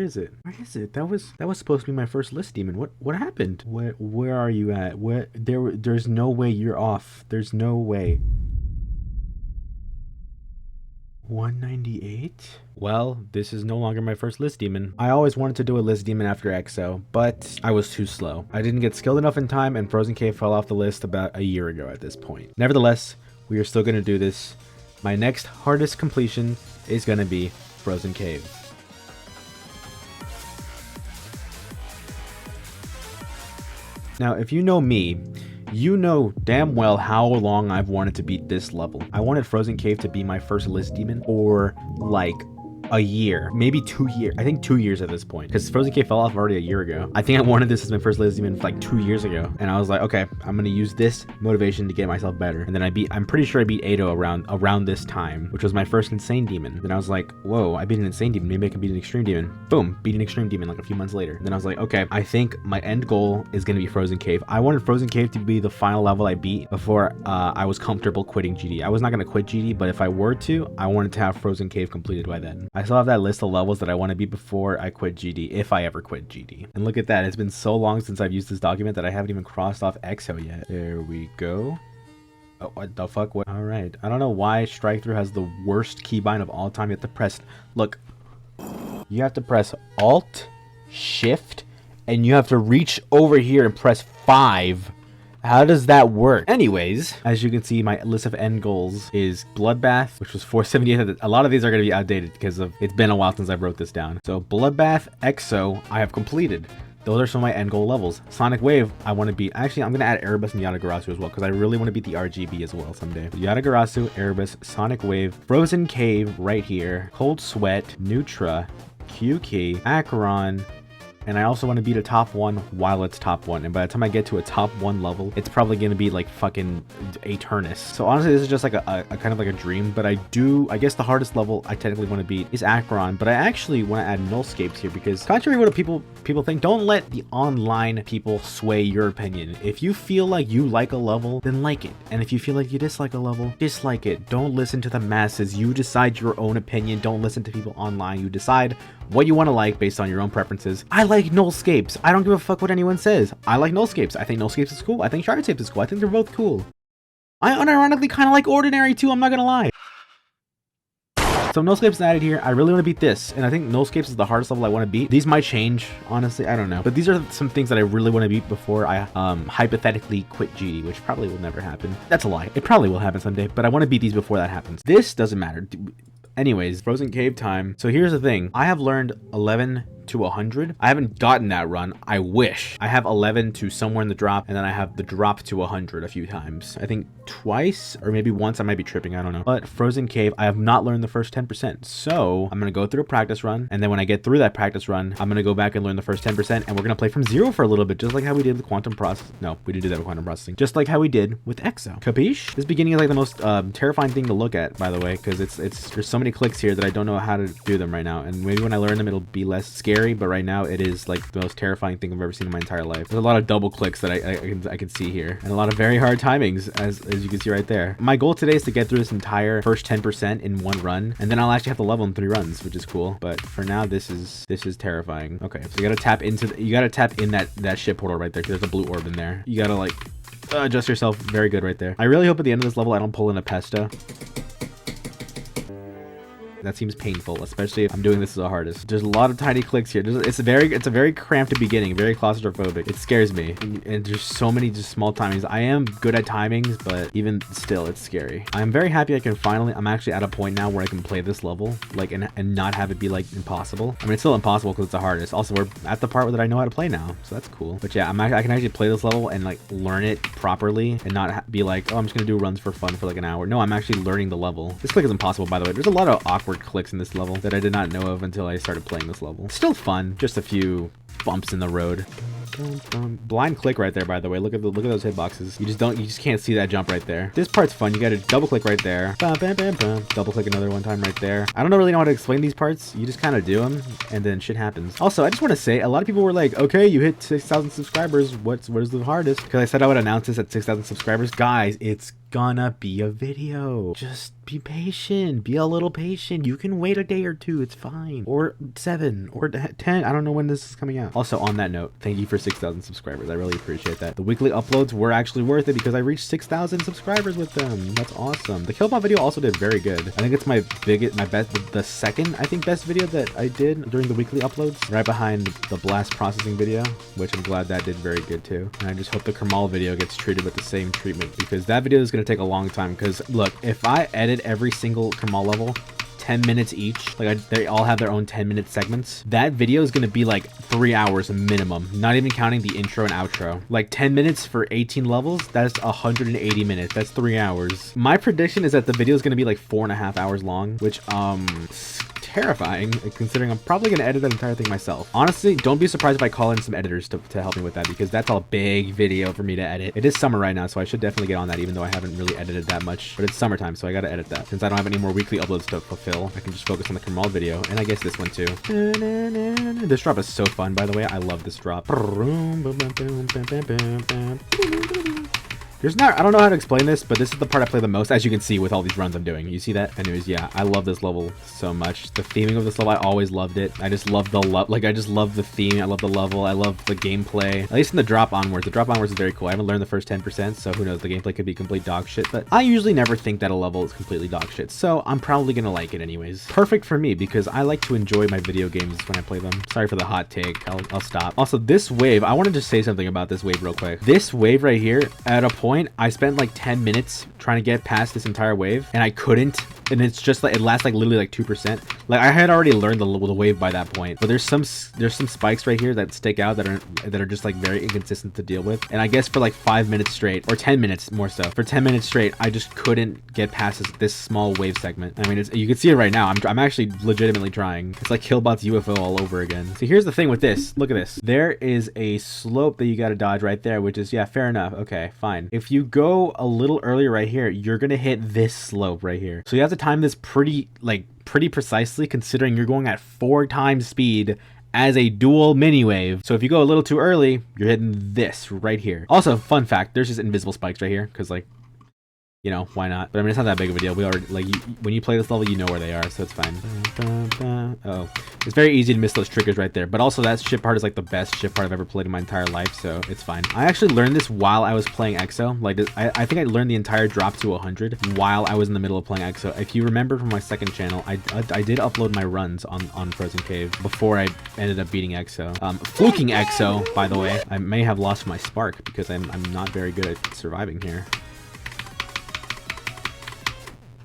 is it? Where is it? That was supposed to be my first list demon. What happened? Where are you at? There's no way you're off. There's no way. 198? Well, this is no longer my first list demon. I always wanted to do a list demon after EXO, but I was too slow. I didn't get skilled enough in time, and Frozen Cave fell off the list about a year ago at this point. Nevertheless, we are still going to do this. My next hardest completion is going to be Frozen Cave. Now, if you know me, you know damn well how long I've wanted to beat this level. I wanted Frozen Cave to be my first list demon for like a year, maybe 2 years. I think 2 years at this point, because Frozen Cave fell off already a year ago. I think I wanted this as my first list demon like 2 years ago, and I was like, okay, I'm gonna use this motivation to get myself better. And then I'm pretty sure I beat Ado around this time, which was my first insane demon. Then I was like, whoa, I beat an insane demon, maybe I can beat an extreme demon. Boom, beat an extreme demon like a few months later. And then I was like, okay, I think my end goal is gonna be Frozen Cave. I wanted Frozen Cave to be the final level I beat before I was comfortable quitting GD. I was not gonna quit GD, but if I were to, I wanted to have Frozen Cave completed by then. I still have that list of levels that I want to beat before I quit GD, if I ever quit GD. And look at that, it's been so long since I've used this document that I haven't even crossed off EXO yet. There we go. Oh, what the fuck? What? All right. I don't know why strike through has the worst keybind of all time. You have to press, look, you have to press Alt, Shift, and you have to reach over here and press 5. How does that work? Anyways, as you can see, my list of end goals is Bloodbath, which was 478. A lot of these are going to be outdated because it's been a while since I wrote this down. So Bloodbath, EXO, I have completed. Those are some of my end goal levels. Sonic Wave, I want to beat. Actually, I'm going to add Erebus and Yatagarasu as well, because I really want to beat the RGB as well someday. Yatagarasu, Erebus, Sonic Wave, Frozen Cave right here, Cold Sweat, Nutra, Q-Key, Acheron, and I also want to beat a top 1 while it's top 1. And by the time I get to a top 1 level, it's probably going to be like fucking Eternus. So honestly, this is just like a kind of like a dream. But I guess the hardest level I technically want to beat is Acheron. But I actually want to add Nullscapes here, because contrary to what people think, don't let the online people sway your opinion. If you feel like you like a level, then like it. And if you feel like you dislike a level, dislike it. Don't listen to the masses. You decide your own opinion. Don't listen to people online. You decide what you want to like based on your own preferences. I like Nullscapes. I don't give a fuck what anyone says. I like Nullscapes. I think Nullscapes is cool. I think Shardscapes is cool. I think they're both cool. I unironically kind of like Ordinary too, I'm not gonna lie. So Nullscapes is added here. I really want to beat this, and I think Nullscapes is the hardest level I want to beat. These might change, honestly, I don't know. But these are some things that I really want to beat before I hypothetically quit GD, which probably will never happen. That's a lie. It probably will happen someday, but I want to beat these before that happens. This doesn't matter. Anyways, Frozen Cave time. So here's the thing. I have learned 11 to 100. I haven't gotten that run. I wish. I have 11 to somewhere in the drop, and then I have the drop to 100 a few times. I think twice or maybe once. I might be tripping. I don't know. But Frozen Cave, I have not learned the first 10%. So I'm going to go through a practice run. And then when I get through that practice run, I'm going to go back and learn the first 10%. And we're going to play from zero for a little bit, just like how we did with quantum process. No, we didn't do that with quantum processing. Just like how we did with EXO. Capiche? This beginning is like the most terrifying thing to look at, by the way, because there's so many clicks here that I don't know how to do them right now. And maybe when I learn them, it'll be less scary. But right now, it is like the most terrifying thing I've ever seen in my entire life. There's a lot of double clicks that I can see here, and a lot of very hard timings, as you can see right there. My goal today is to get through this entire first 10% in one run, and then I'll actually have to level in 3 runs, which is cool. But for now, this is terrifying. Okay, so you gotta tap in that ship portal right there, because there's a blue orb in there. You gotta like adjust yourself very good right there. I really hope at the end of this level I don't pull in a Pesta. That seems painful, especially if I'm doing this as the hardest. There's a lot of tiny clicks here. It's a very cramped beginning, very claustrophobic. It scares me, and there's so many just small timings. I am good at timings, but even still, it's scary. I'm very happy I can finally. I'm actually at a point now where I can play this level, like, and not have it be like impossible. I mean, it's still impossible because it's the hardest. Also, we're at the part that I know how to play now, so that's cool. But yeah, I can actually play this level and like learn it properly, and not be like, oh, I'm just gonna do runs for fun for like an hour. No, I'm actually learning the level. This click is impossible, by the way. There's a lot of awkward clicks in this level that I did not know of until I started playing this level. Still fun, just a few bumps in the road. Blind click right there, by the way. Look at those hitboxes. You just can't see that jump right there. This part's fun. You gotta double click right there. Double click another one time right there. I don't really know how to explain these parts. You just kind of do them, and then shit happens. Also, I just want to say, a lot of people were like, okay, you hit 6,000 subscribers. What is the hardest? Because I said I would announce this at 6,000 subscribers. Guys, it's gonna be a video. Just be patient. Be a little patient. You can wait a day or two. It's fine. Or 7 or 10. I don't know when this is coming out. Also, on that note, thank you for 6,000 subscribers. I really appreciate that. The weekly uploads were actually worth it because I reached 6,000 subscribers with them. That's awesome. The Killbot video also did very good. I think it's my best, the second, I think, best video that I did during the weekly uploads, right behind the blast processing video, which I'm glad that did very good too. And I just hope the Kermal video gets treated with the same treatment, because that video is going to take a long time. Because look, if I edit every single Kermal level 10 minutes each, like they all have their own 10-minute segments, that video is going to be like 3 hours minimum, not even counting the intro and outro. Like 10 minutes for 18 levels, that's 180 minutes. That's 3 hours. My prediction is that the video is going to be like 4.5 hours long, which terrifying, considering I'm probably going to edit that entire thing myself. Honestly, don't be surprised if I call in some editors to help me with that, because that's a big video for me to edit. It is summer right now, so I should definitely get on that, even though I haven't really edited that much. But it's summertime, so I got to edit that. Since I don't have any more weekly uploads to fulfill, I can just focus on the Kermal video, and I guess this one too. This drop is so fun, by the way. I love this drop. There's not, I don't know how to explain this, but this is the part I play the most, as you can see with all these runs I'm doing. You see that? Anyways, yeah, I love this level so much. The theming of this level, I always loved it. I just love the I just love the theme. I love the level. I love the gameplay. At least in the drop onwards. The drop onwards is very cool. I haven't learned the first 10%, so who knows? The gameplay could be complete dog shit, but I usually never think that a level is completely dog shit, so I'm probably gonna like it anyways. Perfect for me, because I like to enjoy my video games when I play them. Sorry for the hot take. I'll stop. Also, this wave, I wanted to say something about this wave real quick. This wave right here, at a point, I spent like 10 minutes trying to get past this entire wave, and I couldn't. And it's just like, it lasts like literally like 2%. Like I had already learned the wave by that point, but there's some spikes right here that stick out that are just like very inconsistent to deal with. And I guess for like 5 minutes straight, or 10 minutes more so, for 10 minutes straight, I just couldn't get past this small wave segment. I mean, you can see it right now. I'm actually legitimately trying. It's like Killbot's UFO all over again. So here's the thing with this. Look at this. There is a slope that you got to dodge right there, which is, yeah, fair enough. Okay, fine. If you go a little earlier right here, you're gonna hit this slope right here. So you have to time this pretty precisely, considering you're going at 4 times speed as a dual mini wave. So if you go a little too early, you're hitting this right here. Also, fun fact, there's just invisible spikes right here, because like, you know, why not? But I mean, it's not that big of a deal. We already, like, when you play this level, you know where they are, so it's fine. Oh, it's very easy to miss those triggers right there. But also, that ship part is like the best ship part I've ever played in my entire life, so it's fine. I actually learned this while I was playing EXO. Like, I think I learned the entire drop to 100 while I was in the middle of playing EXO. If you remember from my second channel, I did upload my runs on Frozen Cave before I ended up beating EXO. Fluking EXO, by the way. I may have lost my spark because I'm not very good at surviving here.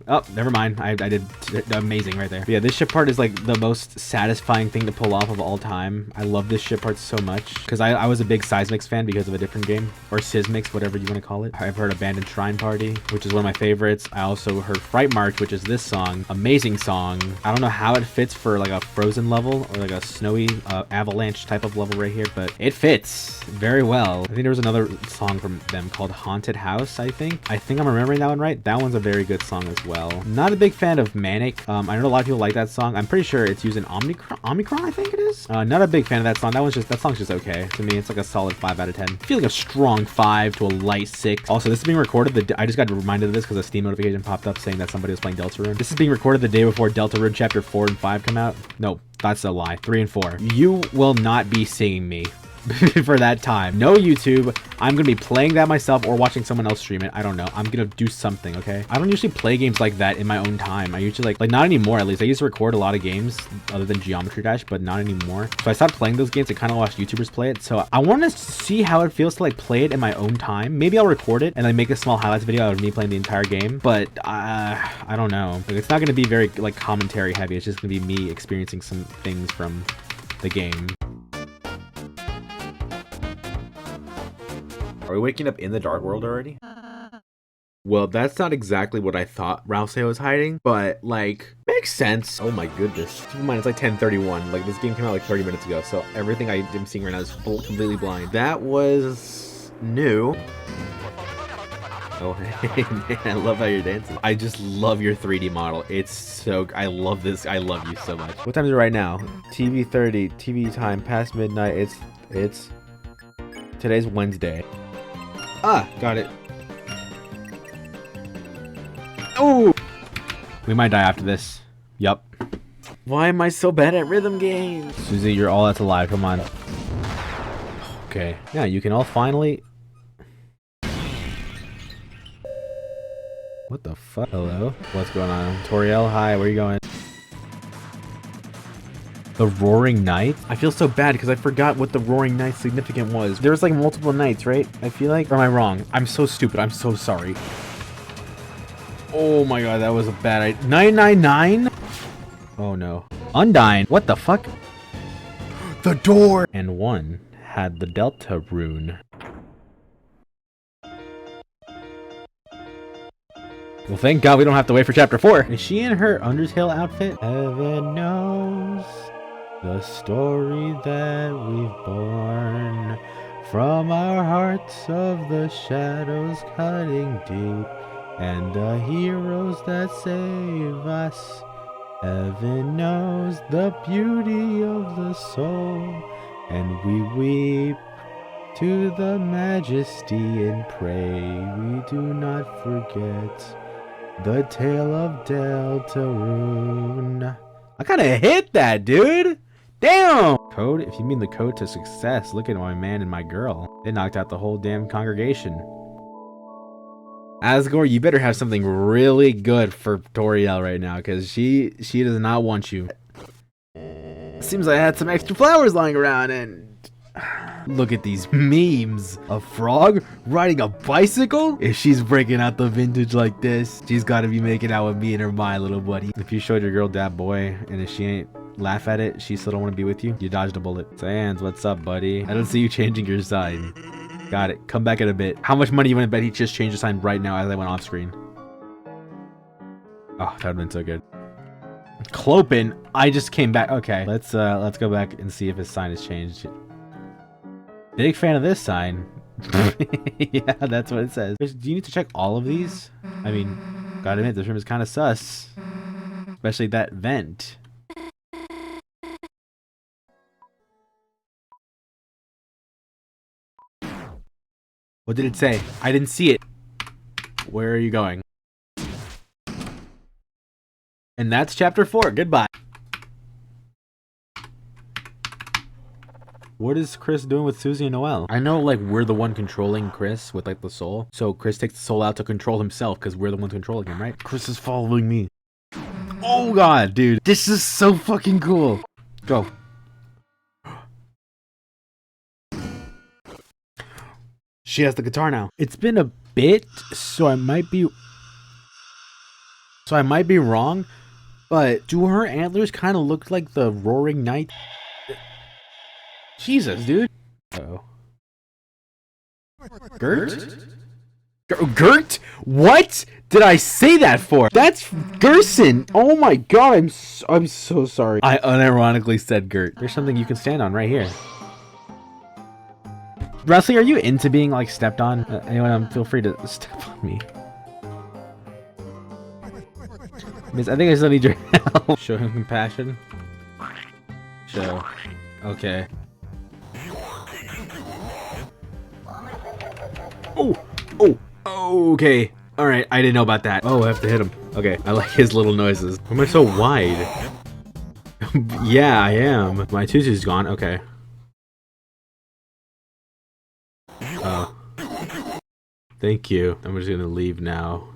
Oh, never mind. I did amazing right there. But yeah, this ship part is like the most satisfying thing to pull off of all time. I love this ship part so much because I was a big Seismix fan because of a different game, or Sismix, whatever you want to call it. I've heard Abandoned Shrine Party, which is one of my favorites. I also heard Fright March, which is this song. Amazing song. I don't know how it fits for like a Frozen level or like a snowy avalanche type of level right here, but it fits very well. I think there was another song from them called Haunted House, I think I'm remembering that one right. That one's a very good song as well. Not a big fan of Manic. I know a lot of people like that song. I'm pretty sure it's using Omicron, I think it is. Not a big fan of that song. That song's just okay. To me, it's like a solid 5 out of 10. I feel like a strong 5 to a light 6. Also, this is being recorded. I just got reminded of this because a Steam notification popped up saying that somebody was playing Deltarune. This is being recorded the day before Deltarune Chapter 4 and 5 come out. No, that's a lie. 3 and 4. You will not be seeing me for that time. No YouTube. I'm gonna be playing that myself or watching someone else stream it. I don't know. I'm gonna do something, okay? I don't usually play games like that in my own time. I usually like not anymore at least. I used to record a lot of games other than Geometry Dash, but not anymore. So I stopped playing those games. I kind of watched YouTubers play it. So I want to see how it feels to like play it in my own time. Maybe I'll record it and then make a small highlights video out of me playing the entire game. But I don't know. Like, it's not gonna be very like commentary heavy. It's just gonna be me experiencing some things from the game. Are we waking up in the dark world already? Well, that's not exactly what I thought Rousey was hiding, but like, makes sense. Oh my goodness. Keep in mind, it's like 10:31. Like, this game came out like 30 minutes ago, so everything I am seeing right now is completely blind. That was new. Oh, hey, man, I love how you're dancing. I just love your 3D model. It's so, I love this. I love you so much. What time is it right now? TV 30, TV time, past midnight. Today's Wednesday. Ah, got it. Oh! We might die after this. Yup. Why am I so bad at rhythm games? Susie, you're all that's alive. Come on. Okay. Yeah, you can all finally... What the fuck? Hello? What's going on? Toriel, hi, where are you going? The Roaring Night? I feel so bad because I forgot what the Roaring Night significant was. There was like multiple nights, right? I feel like, or am I wrong? I'm so stupid. I'm so sorry. Oh my god, that was a bad idea. 999? Oh no. Undyne? What the fuck? The door! And one had the Delta rune. Well, thank God we don't have to wait for chapter 4. Is she in her Undertale outfit? Heaven knows the story that we've borne from our hearts of the shadows cutting deep and the heroes that save us. Heaven knows the beauty of the soul, and we weep to the majesty and pray we do not forget the tale of Deltarune. I kinda hit that, dude! Damn! Code? If you mean the code to success, look at my man and my girl. They knocked out the whole damn congregation. Asgore, you better have something really good for Toriel right now, because she does not want you. Seems I had some extra flowers lying around, and... Look at these memes. A frog riding a bicycle? If she's breaking out the vintage like this, she's got to be making out with me and her My Little Buddy. If you showed your girl that boy, and if she ain't laugh at it, she still don't want to be with you, you dodged a bullet. Sans, what's up, buddy? I don't see you changing your sign. Got it. Come back in a bit. How much money you want to bet he just changed the sign right now as I went off screen? Oh, that would've been so good. Clopin, I just came back. Okay, let's go back and see if his sign has changed. Big fan of this sign. Yeah, that's what it says. Do you need to check all of these? I mean, gotta admit, this room is kind of sus. Especially that vent. What did it say? I didn't see it. Where are you going? And that's chapter 4. Goodbye. What is Chris doing with Susie and Noelle? I know, like, we're the one controlling Chris with, like, the soul. So Chris takes the soul out to control himself because we're the one controlling him, right? Chris is following me. Oh, God, dude. This is so fucking cool. Go. She has the guitar now. It's been a bit, so I might be wrong, but do her antlers kind of look like the Roaring Night? Jesus, dude. Uh-oh. Gert? Gert? What did I say that for? That's Gerson. Oh my god, I'm so sorry. I unironically said Gert. There's something you can stand on right here. Rusty, are you into being like stepped on? Anyone, feel free to step on me. Miss, I think I still need your help. Show him compassion. Show. Okay. Oh, okay. All right, I didn't know about that. Oh, I have to hit him. Okay, I like his little noises. Why am I so wide? Yeah, I am. My tutu's gone. Okay. Oh. Thank you. I'm just gonna leave now.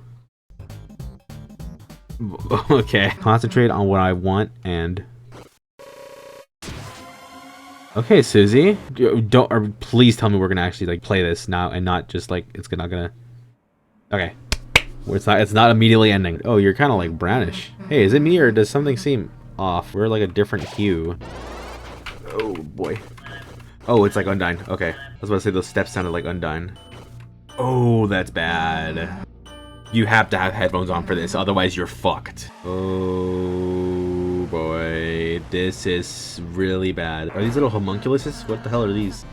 Okay. Concentrate on what I want and... Okay, Susie. Don't, or please tell me we're gonna actually like play this now and not just like it's not gonna. Okay, it's not immediately ending. Oh, you're kind of like brownish. Hey, is it me or does something seem off? We're like a different hue. Oh boy. Oh, it's like Undyne. Okay, I was about to say those steps sounded like Undyne. Oh, that's bad. You have to have headphones on for this, otherwise you're fucked. Oh boy, this is really bad. Are these little homunculuses? What the hell are these?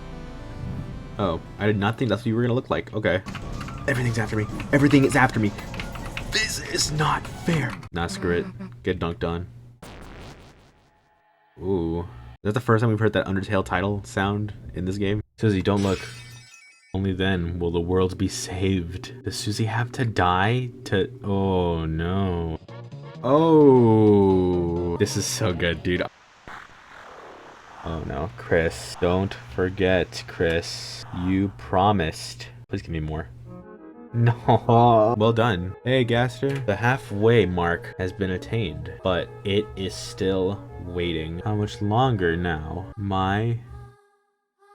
Oh, I did not think that's what you were gonna look like. Okay. Everything's after me. Everything is after me. This is not fair. Nah, screw it. Get dunked on. Ooh. Is that the first time we've heard that Undertale title sound in this game? Susie, don't look. Only then will the world be saved. Does Susie have to die to... Oh, no. Oh, this is so good, dude. Oh, no. Chris, don't forget, Chris. You promised. Please give me more. No. Well done. Hey, Gaster. The halfway mark has been attained, but it is still waiting. How much longer now? My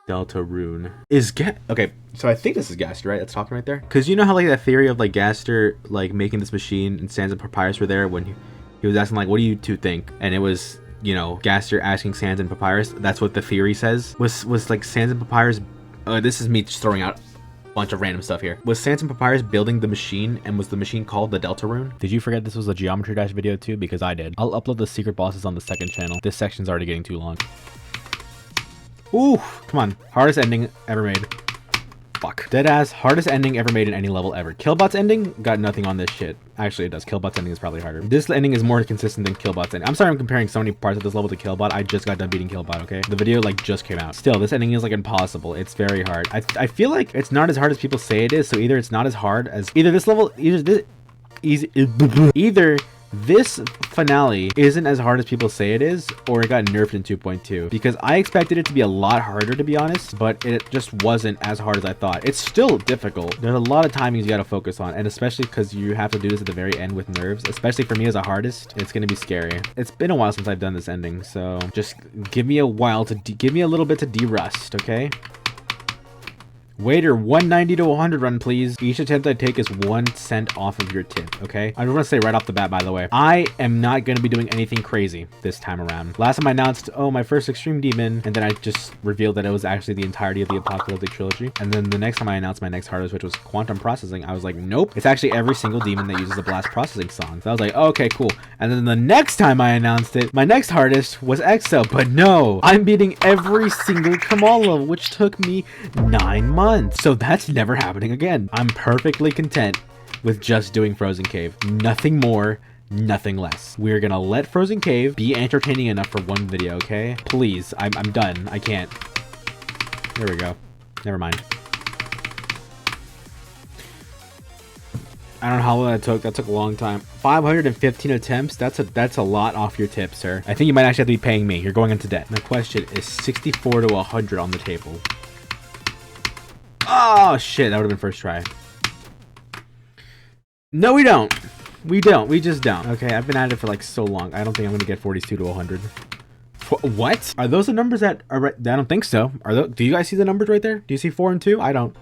Delta rune is okay, so I think this is Gaster, right? That's talking right there. Because you know how like that theory of like Gaster like making this machine and Sans and Papyrus were there when he was asking like, what do you two think? And it was, you know, Gaster asking Sans and Papyrus. That's what the theory says. Was like Sans and Papyrus. This is me just throwing out a bunch of random stuff here. Was Sans and Papyrus building the machine, and was the machine called the Delta rune? Did you forget this was a Geometry Dash video too? Because I did. I'll upload the secret bosses on the second channel. This section's already getting too long. Ooh, come on. Hardest ending ever made. Fuck. Deadass, hardest ending ever made in any level ever. Killbot's ending? Got nothing on this shit. Actually, it does. Killbot's ending is probably harder. This ending is more consistent than Killbot's ending. I'm sorry I'm comparing so many parts of this level to Killbot. I just got done beating Killbot, okay? The video, like, just came out. Still, this ending is, like, impossible. It's very hard. I feel like it's not as hard as people say it is, so either it's not as hard as... Either this finale isn't as hard as people say it is, or it got nerfed in 2.2, because I expected it to be a lot harder, to be honest, but it just wasn't as hard as I thought. It's still difficult. There's a lot of timings you got to focus on, and especially because you have to do this at the very end with nerves, especially for me as a hardest, it's going to be scary. It's been a while since I've done this ending, so just give me a while to give me a little bit to de-rust, okay? Waiter, 190 to 100 run, please. Each attempt I take is 1 cent off of your tip, okay? I want to say right off the bat, by the way, I am not going to be doing anything crazy this time around. Last time I announced, oh, my first Extreme Demon, and then I just revealed that it was actually the entirety of the Apocalyptic Trilogy. And then the next time I announced my next hardest, which was Quantum Processing, I was like, nope, it's actually every single demon that uses a Blast Processing song. So I was like, oh, okay, cool. And then the next time I announced it, my next hardest was Exo, but no, I'm beating every single Kamal level, which took me 9 months. So that's never happening again. I'm perfectly content with just doing Frozen Cave. Nothing more, nothing less. We're gonna let Frozen Cave be entertaining enough for one video, okay? Please, I'm done. I can't. There we go. Never mind. I don't know how long that took. That took a long time. 515 attempts. That's a lot off your tip, sir. I think you might actually have to be paying me. You're going into debt. My question is 64 to 100 on the table. Oh, shit. That would have been first try. No, we don't. We don't. We just don't. Okay, I've been at it for like so long. I don't think I'm going to get 42 to 100. What? Are those the numbers that are right? I don't think so. Are those? Do you guys see the numbers right there? Do you see 4 and 2? I don't.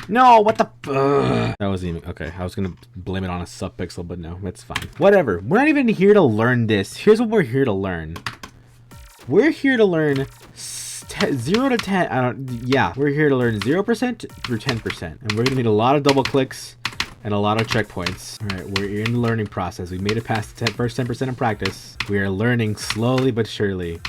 No, what the? That wasn't even... Okay, I was going to blame it on a subpixel, but no, it's fine. Whatever. We're not even here to learn this. Here's what we're here to learn. We're here to learn... 0 to 10, yeah, we're here to learn 0% through 10%, and we're gonna need a lot of double clicks and a lot of checkpoints. All right, we're in the learning process. We made it past the first 10% in practice. We are learning slowly but surely.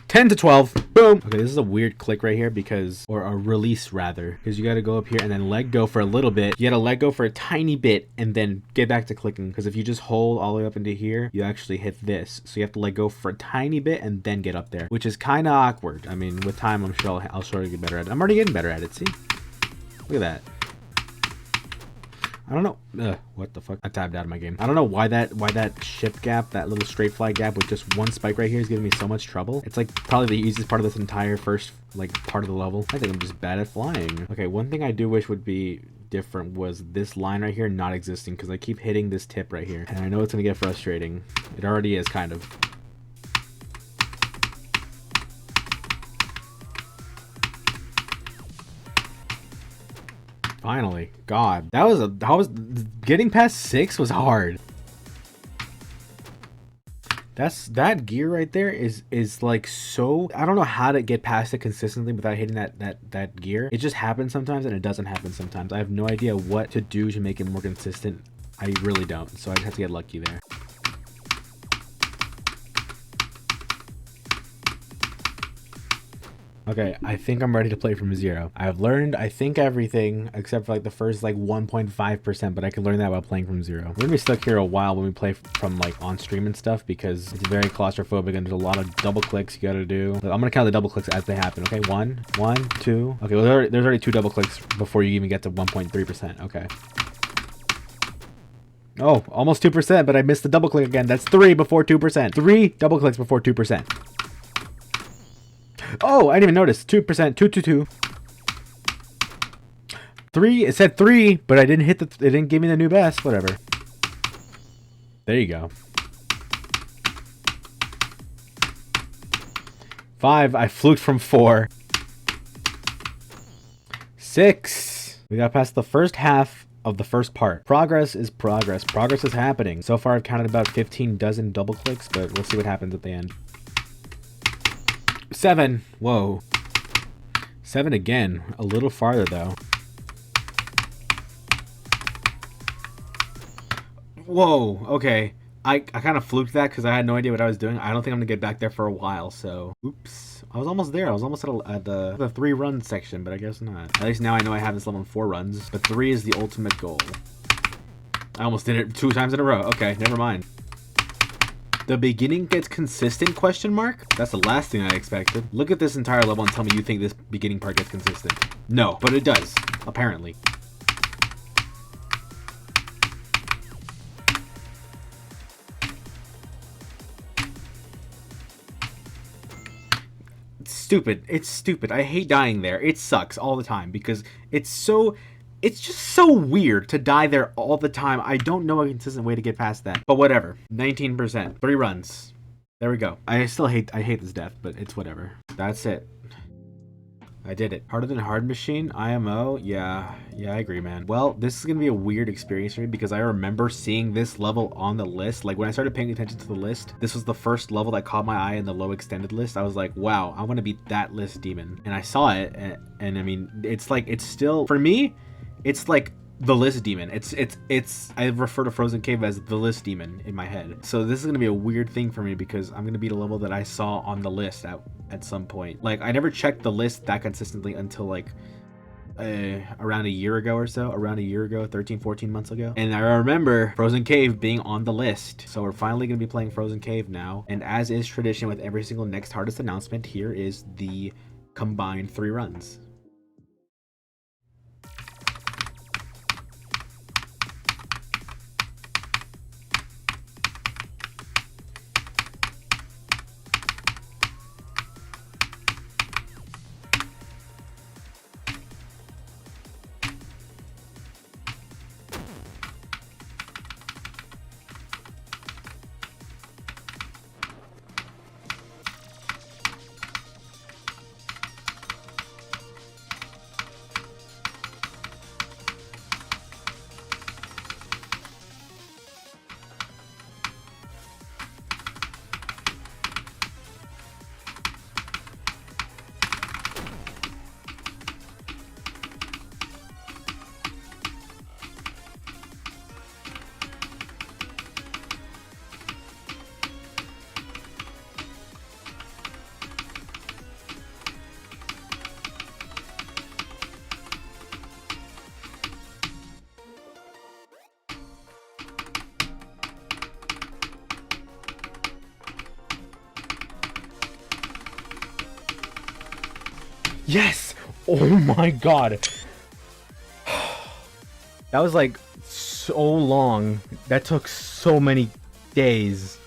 10 to 12, boom. Okay, this is a weird click right here because, or a release rather, because you got to go up here and then let go for a little bit. You got to let go for a tiny bit and then get back to clicking, because if you just hold all the way up into here, you actually hit this. So you have to let go for a tiny bit and then get up there, which is kind of awkward. I mean, with time, I'm sure I'll sure get better at it. I'm already getting better at it, see? Look at that. I don't know. What the fuck? I tabbed out of my game. I don't know why that ship gap, that little straight fly gap with just one spike right here is giving me so much trouble. It's like probably the easiest part of this entire first like part of the level. I think I'm just bad at flying. Okay, one thing I do wish would be different was this line right here not existing, because I keep hitting this tip right here. And I know it's gonna get frustrating. It already is kind of. Finally, God, that was getting past 6 was hard. That gear right there is like so, I don't know how to get past it consistently without hitting that gear. It just happens sometimes and it doesn't happen sometimes. I have no idea what to do to make it more consistent. I really don't. So I just have to get lucky there. Okay, I think I'm ready to play from zero. I've learned, I think, everything except for like the first like 1.5%, but I can learn that while playing from zero. We're gonna be stuck here a while when we play from like on stream and stuff because it's very claustrophobic and there's a lot of double clicks you gotta do. I'm gonna count the double clicks as they happen. Okay, one, two. Okay, well, there's already 2 double clicks before you even get to 1.3%. Okay. Oh, almost 2%, but I missed the double click again. That's 3 before 2%. 3 double clicks before 2%. Oh, I didn't even notice. 2%, 2. 3, it said 3, but I didn't hit it didn't give me the new best. Whatever. There you go. 5, I fluked from 4. 6. We got past the first half of the first part. Progress is progress. Progress is happening. So far, I've counted about 15 dozen double clicks, but we'll see what happens at the end. 7. Whoa. 7 again. A little farther, though. Whoa. Okay. I kind of fluked that because I had no idea what I was doing. I don't think I'm going to get back there for a while, so... Oops. I was almost there. I was almost at the 3 run section, but I guess not. At least now I know I have this level in 4 runs, but 3 is the ultimate goal. I almost did it 2 times in a row. Okay, never mind. The beginning gets consistent, question mark? That's the last thing I expected. Look at this entire level and tell me you think this beginning part gets consistent. No, but it does, apparently. It's stupid. It's stupid. I hate dying there. It sucks all the time because it's just so weird to die there all the time. I don't know a consistent way to get past that. But whatever. 19%. 3 runs. There we go. I hate this death, but it's whatever. That's it. I did it. Harder than Hard Machine? IMO? Yeah, I agree, man. Well, this is gonna be a weird experience for me because I remember seeing this level on the list. Like when I started paying attention to the list, this was the first level that caught my eye in the low extended list. I was like, wow, I want to beat that list demon. And I saw it, and I mean, it's like, it's still, for me, it's like the list demon. I refer to Frozen Cave as the list demon in my head. So this is gonna be a weird thing for me because I'm gonna beat a level that I saw on the list at some point. Like I never checked the list that consistently until like around a year ago or so. Around a year ago, 13, 14 months ago. And I remember Frozen Cave being on the list. So we're finally gonna be playing Frozen Cave now. And as is tradition with every single next hardest announcement, here is the combined 3 runs. Yes! Oh my god. That was like so long. That took so many days.